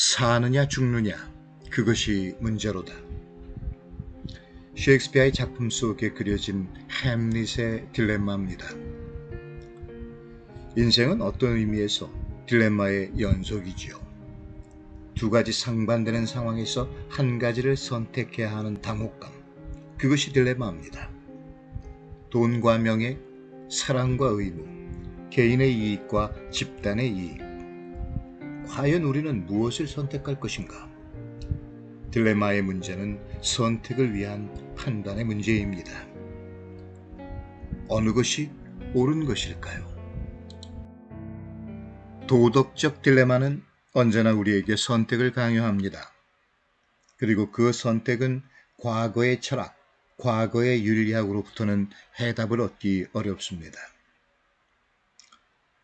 사느냐 죽느냐 그것이 문제로다. 셰익스피어의 작품 속에 그려진 햄릿의 딜레마입니다. 인생은 어떤 의미에서 딜레마의 연속이지요. 두 가지 상반되는 상황에서 한 가지를 선택해야 하는 당혹감, 그것이 딜레마입니다. 돈과 명예, 사랑과 의무, 개인의 이익과 집단의 이익. 과연 우리는 무엇을 선택할 것인가? 딜레마의 문제는 선택을 위한 판단의 문제입니다. 어느 것이 옳은 것일까요? 도덕적 딜레마는 언제나 우리에게 선택을 강요합니다. 그리고 그 선택은 과거의 철학, 과거의 윤리학으로부터는 해답을 얻기 어렵습니다.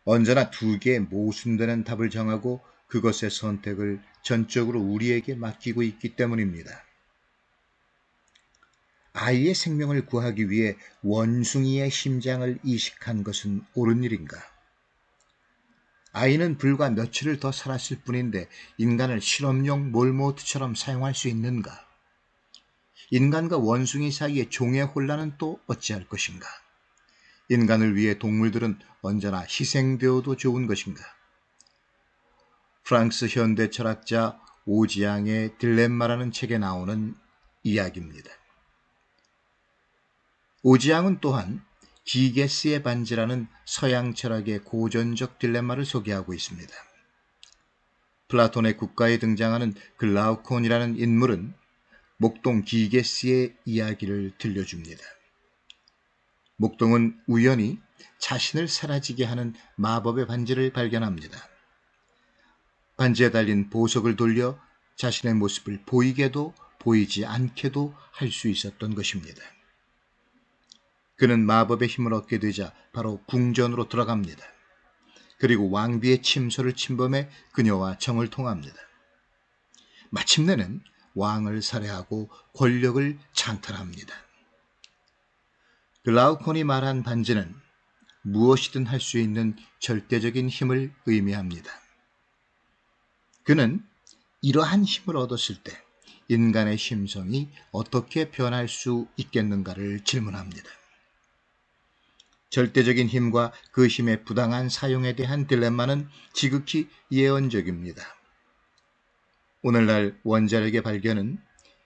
언제나 두 개의 모순되는 답을 정하고 그것의 선택을 전적으로 우리에게 맡기고 있기 때문입니다. 아이의 생명을 구하기 위해 원숭이의 심장을 이식한 것은 옳은 일인가? 아이는 불과 며칠을 더 살았을 뿐인데 인간을 실험용 몰모트처럼 사용할 수 있는가? 인간과 원숭이 사이의 종의 혼란은 또 어찌할 것인가? 인간을 위해 동물들은 언제나 희생되어도 좋은 것인가? 프랑스 현대 철학자 오지앙의 딜레마라는 책에 나오는 이야기입니다. 오지앙은 또한 기게스의 반지라는 서양 철학의 고전적 딜레마를 소개하고 있습니다. 플라톤의 국가에 등장하는 글라우콘이라는 인물은 목동 기게스의 이야기를 들려줍니다. 목동은 우연히 자신을 사라지게 하는 마법의 반지를 발견합니다. 반지에 달린 보석을 돌려 자신의 모습을 보이게도 보이지 않게도 할 수 있었던 것입니다. 그는 마법의 힘을 얻게 되자 바로 궁전으로 들어갑니다. 그리고 왕비의 침소를 침범해 그녀와 정을 통합니다. 마침내는 왕을 살해하고 권력을 찬탈합니다. 글라우콘이 말한 반지는 무엇이든 할 수 있는 절대적인 힘을 의미합니다. 그는 이러한 힘을 얻었을 때 인간의 심성이 어떻게 변할 수 있겠는가를 질문합니다. 절대적인 힘과 그 힘의 부당한 사용에 대한 딜레마는 지극히 예언적입니다. 오늘날 원자력의 발견은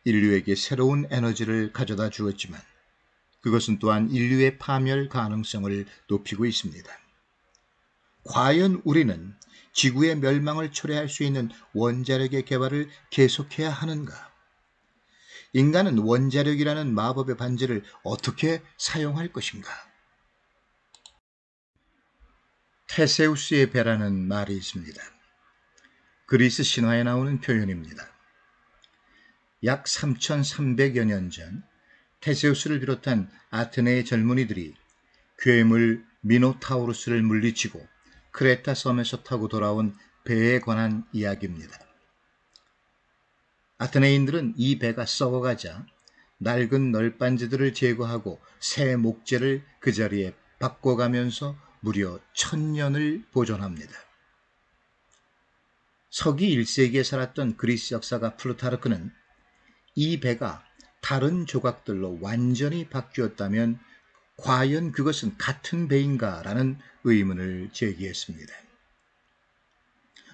인류에게 새로운 에너지를 가져다 주었지만 그것은 또한 인류의 파멸 가능성을 높이고 있습니다. 과연 우리는 지구의 멸망을 초래할 수 있는 원자력의 개발을 계속해야 하는가? 인간은 원자력이라는 마법의 반지를 어떻게 사용할 것인가? 테세우스의 배라는 말이 있습니다. 그리스 신화에 나오는 표현입니다. 약 3300여 년 전 테세우스를 비롯한 아테네의 젊은이들이 괴물 미노타우루스를 물리치고 크레타 섬에서 타고 돌아온 배에 관한 이야기입니다. 아테네인들은 이 배가 썩어가자 낡은 널빤지들을 제거하고 새 목재를 그 자리에 바꿔가면서 무려 1000년을 보존합니다. 서기 1세기에 살았던 그리스 역사가 플루타르크는 이 배가 다른 조각들로 완전히 바뀌었다면 과연 그것은 같은 배인가? 라는 의문을 제기했습니다.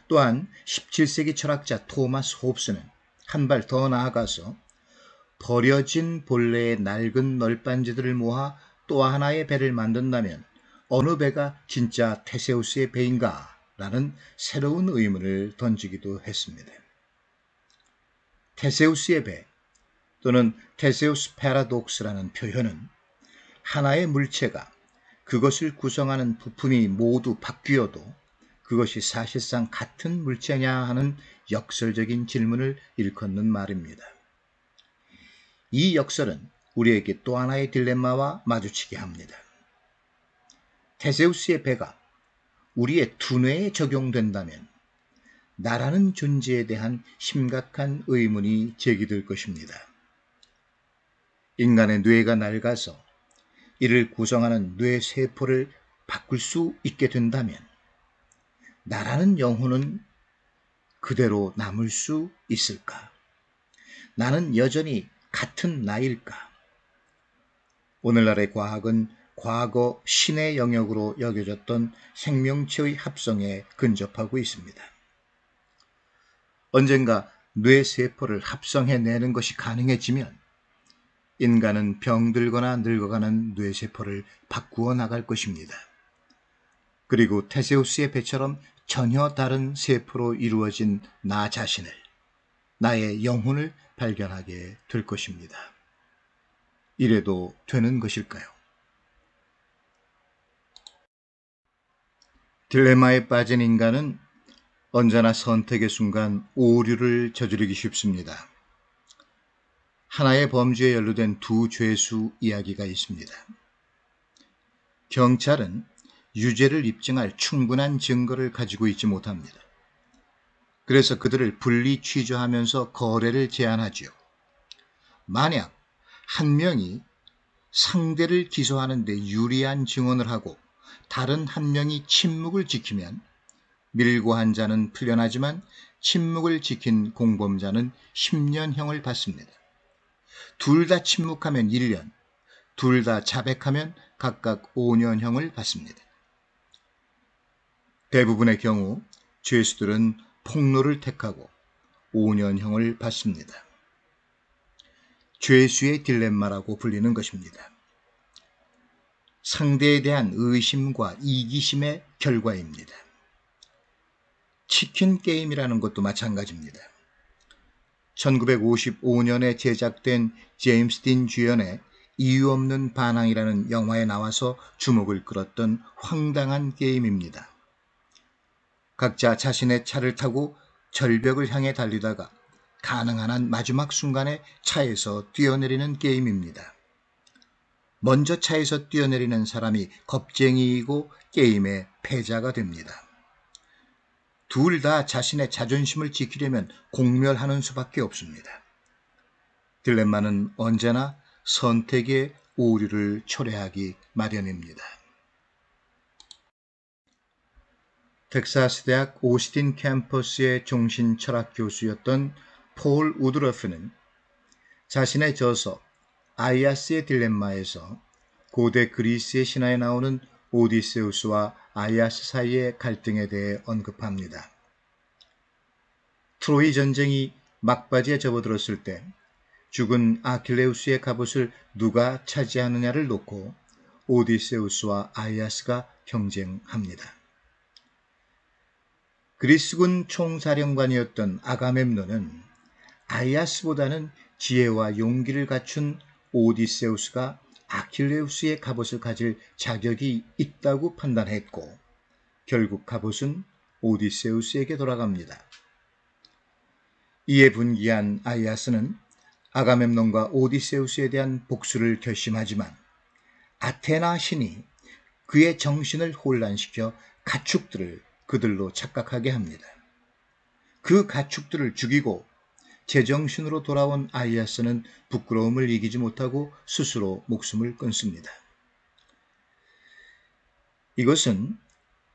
또한 17세기 철학자 토마스 홉스는 한 발 더 나아가서 버려진 본래의 낡은 널빤지들을 모아 또 하나의 배를 만든다면 어느 배가 진짜 테세우스의 배인가? 라는 새로운 의문을 던지기도 했습니다. 테세우스의 배 또는 테세우스 패러독스라는 표현은 하나의 물체가 그것을 구성하는 부품이 모두 바뀌어도 그것이 사실상 같은 물체냐 하는 역설적인 질문을 일컫는 말입니다. 이 역설은 우리에게 또 하나의 딜레마와 마주치게 합니다. 테세우스의 배가 우리의 두뇌에 적용된다면 나라는 존재에 대한 심각한 의문이 제기될 것입니다. 인간의 뇌가 낡아서 이를 구성하는 그대로 남을 수 있을까? 나는 여전히 같은 나일까? 오늘날의 과학은 과거 신의 영역으로 여겨졌던 생명체의 합성에 근접하고 있습니다. 언젠가 뇌세포를 합성해내는 것이 가능해지면 인간은 병들거나 늙어가는 뇌세포를 바꾸어 나갈 것입니다. 그리고 테세우스의 배처럼 전혀 다른 세포로 이루어진 나 자신을, 나의 영혼을 발견하게 될 것입니다. 이래도 되는 것일까요? 딜레마에 빠진 인간은 언제나 선택의 순간 오류를 저지르기 쉽습니다. 하나의 범죄에 연루된 두 죄수 이야기가 있습니다. 경찰은 유죄를 입증할 충분한 증거를 가지고 있지 못합니다. 그래서 그들을 분리 취조하면서 거래를 제한하지요. 만약 한 명이 상대를 기소하는 데 유리한 증언을 하고 다른 한 명이 침묵을 지키면 밀고 한 자는 풀려나지만 침묵을 지킨 공범자는 10년형을 받습니다. 둘 다 침묵하면 1년, 둘 다 자백하면 각각 5년형을 받습니다. 대부분의 경우 죄수들은 폭로를 택하고 5년형을 받습니다. 죄수의 딜레마라고 불리는 것입니다. 상대에 대한 의심과 이기심의 결과입니다. 치킨 게임이라는 것도 마찬가지입니다. 1955년에 제작된 제임스 딘 주연의 이유 없는 반항이라는 영화에 나와서 주목을 끌었던 황당한 게임입니다. 각자 자신의 차를 타고 절벽을 향해 달리다가 가능한 한 마지막 순간에 차에서 뛰어내리는 게임입니다. 먼저 차에서 뛰어내리는 사람이 겁쟁이이고 게임의 패자가 됩니다. 둘 다 자신의 자존심을 지키려면 공멸하는 수밖에 없습니다. 딜레마는 언제나 선택의 오류를 초래하기 마련입니다. 텍사스 대학 오스틴 캠퍼스의 종신 철학 교수였던 폴 우드러프는 자신의 저서 아이아스의 딜레마에서 고대 그리스의 신화에 나오는 오디세우스와 아이아스 사이의 갈등에 대해 언급합니다. 트로이 전쟁이 막바지에 접어들었을 때 죽은 아킬레우스의 갑옷을 누가 차지하느냐를 놓고 오디세우스와 아이아스가 경쟁합니다. 그리스군 총사령관이었던 아가멤논은 아이아스보다는 지혜와 용기를 갖춘 오디세우스가 아킬레우스의 갑옷을 가질 자격이 있다고 판단했고 결국 갑옷은 오디세우스에게 돌아갑니다. 이에 분기한 아이아스는 아가멤논과 오디세우스에 대한 복수를 결심하지만 아테나 신이 그의 정신을 혼란시켜 가축들을 그들로 착각하게 합니다. 그 가축들을 죽이고 제정신으로 돌아온 아이아스는 부끄러움을 이기지 못하고 스스로 목숨을 끊습니다. 이것은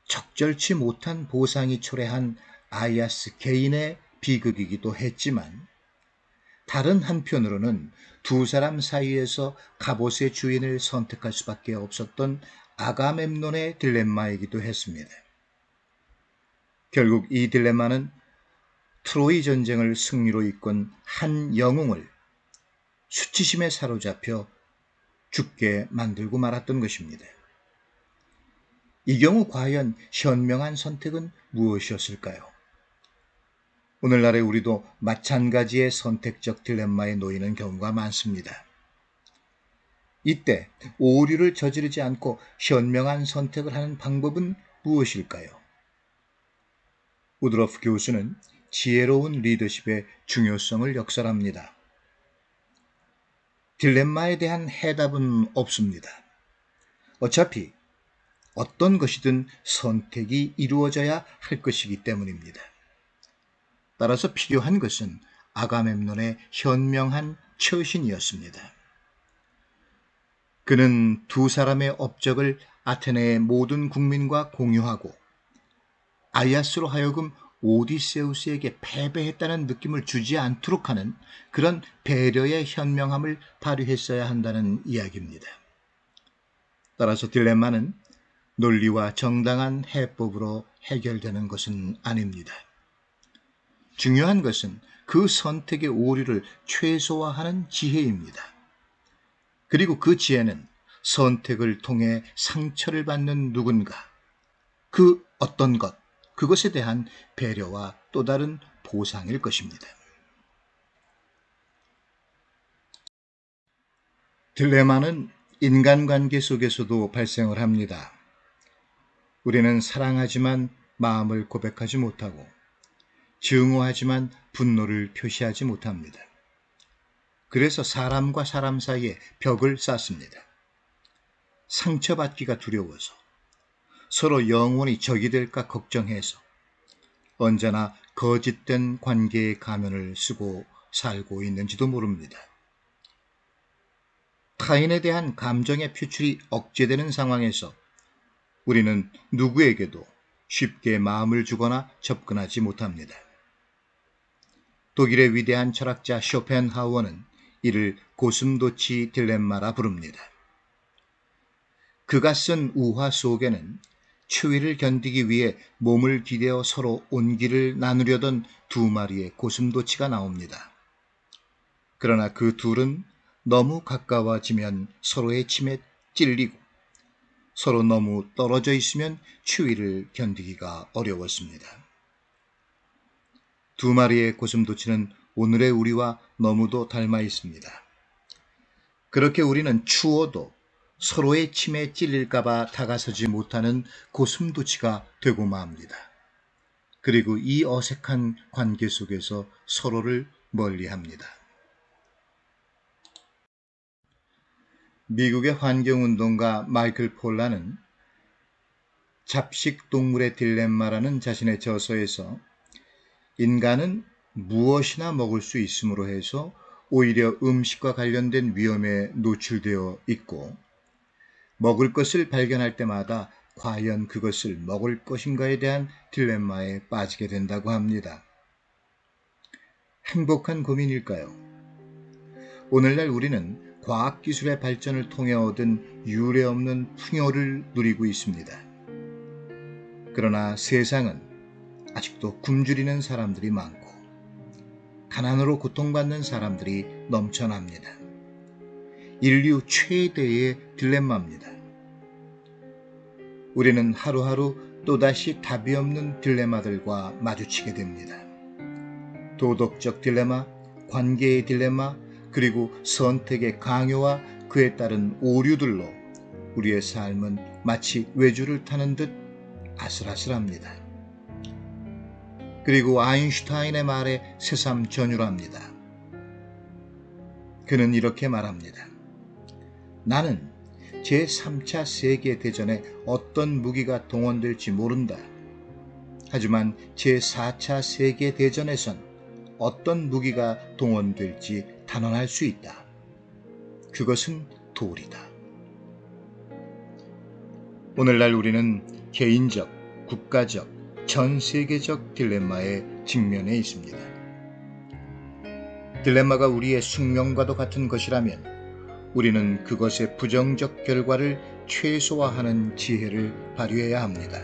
적절치 못한 보상이 초래한 아이아스 개인의 비극이기도 했지만 다른 한편으로는 두 사람 사이에서 갑옷의 주인을 선택할 수밖에 없었던 아가멤논의 딜레마이기도 했습니다. 결국 이 딜레마는 트로이 전쟁을 승리로 이끈 한 영웅을 수치심에 사로잡혀 죽게 만들고 말았던 것입니다. 이 경우 과연 현명한 선택은 무엇이었을까요? 오늘날의 우리도 마찬가지의 선택적 딜레마에 놓이는 경우가 많습니다. 이때 오류를 저지르지 않고 현명한 선택을 하는 방법은 무엇일까요? 우드러프 교수는 지혜로운 리더십의 중요성을 역설합니다. 딜레마에 대한 해답은 없습니다. 어차피 어떤 것이든 선택이 이루어져야 할 것이기 때문입니다. 따라서 필요한 것은 아가멤논의 현명한 처신이었습니다. 그는 두 사람의 업적을 아테네의 모든 국민과 공유하고 아이아스로 하여금 오디세우스에게 패배했다는 느낌을 주지 않도록 하는 그런 배려의 현명함을 발휘했어야 한다는 이야기입니다. 따라서 딜레마는 논리와 정당한 해법으로 해결되는 것은 아닙니다. 중요한 것은 그 선택의 오류를 최소화하는 지혜입니다. 그리고 그 지혜는 선택을 통해 상처를 받는 누군가, 그 어떤 것, 그것에 대한 배려와 또 다른 보상일 것입니다. 딜레마는 인간관계 속에서도 발생을 합니다. 우리는 사랑하지만 마음을 고백하지 못하고 증오하지만 분노를 표시하지 못합니다. 그래서 사람과 사람 사이에 벽을 쌓습니다. 상처받기가 두려워서, 서로 영원히 적이 될까 걱정해서 언제나 거짓된 관계의 가면을 쓰고 살고 있는지도 모릅니다. 타인에 대한 감정의 표출이 억제되는 상황에서 우리는 누구에게도 쉽게 마음을 주거나 접근하지 못합니다. 독일의 위대한 철학자 쇼펜하우어는 이를 고슴도치 딜레마라 부릅니다. 그가 쓴 우화 속에는 추위를 견디기 위해 몸을 기대어 서로 온기를 나누려던 두 마리의 고슴도치가 나옵니다. 그러나 그 둘은 너무 가까워지면 서로의 침에 찔리고 서로 너무 떨어져 있으면 추위를 견디기가 어려웠습니다. 두 마리의 고슴도치는 오늘의 우리와 너무도 닮아 있습니다. 그렇게 우리는 추워도 서로의 침에 찔릴까봐 다가서지 못하는 고슴도치가 되고 맙니다. 그리고 이 어색한 관계 속에서 서로를 멀리합니다. 미국의 환경운동가 마이클 폴란은 잡식동물의 딜레마라는 자신의 저서에서 인간은 무엇이나 먹을 수 있음으로 해서 오히려 음식과 관련된 위험에 노출되어 있고 먹을 것을 발견할 때마다 과연 그것을 먹을 것인가에 대한 딜레마에 빠지게 된다고 합니다. 행복한 고민일까요? 오늘날 우리는 과학기술의 발전을 통해 얻은 유례없는 풍요를 누리고 있습니다. 그러나 세상은 아직도 굶주리는 사람들이 많고 가난으로 고통받는 사람들이 넘쳐납니다. 인류 최대의 딜레마입니다. 우리는 하루하루 또다시 답이 없는 딜레마들과 마주치게 됩니다. 도덕적 딜레마, 관계의 딜레마, 그리고 선택의 강요와 그에 따른 오류들로 우리의 삶은 마치 외주를 타는 듯 아슬아슬합니다. 그리고 아인슈타인의 말에 새삼전율합니다. 그는 이렇게 말합니다. 나는 제3차 세계대전에 어떤 무기가 동원될지 모른다. 하지만 제4차 세계대전에선 어떤 무기가 동원될지 단언할 수 있다. 그것은 돌이다. 오늘날 우리는 개인적, 국가적, 전 세계적 딜레마에 직면해 있습니다. 딜레마가 우리의 숙명과도 같은 것이라면 우리는 그것의 부정적 결과를 최소화하는 지혜를 발휘해야 합니다.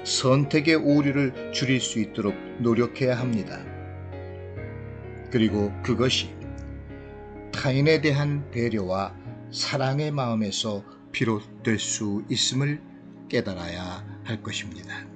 선택의 오류를 줄일 수 있도록 노력해야 합니다. 그리고 그것이 타인에 대한 배려와 사랑의 마음에서 비롯될 수 있음을 깨달아야 할 것입니다.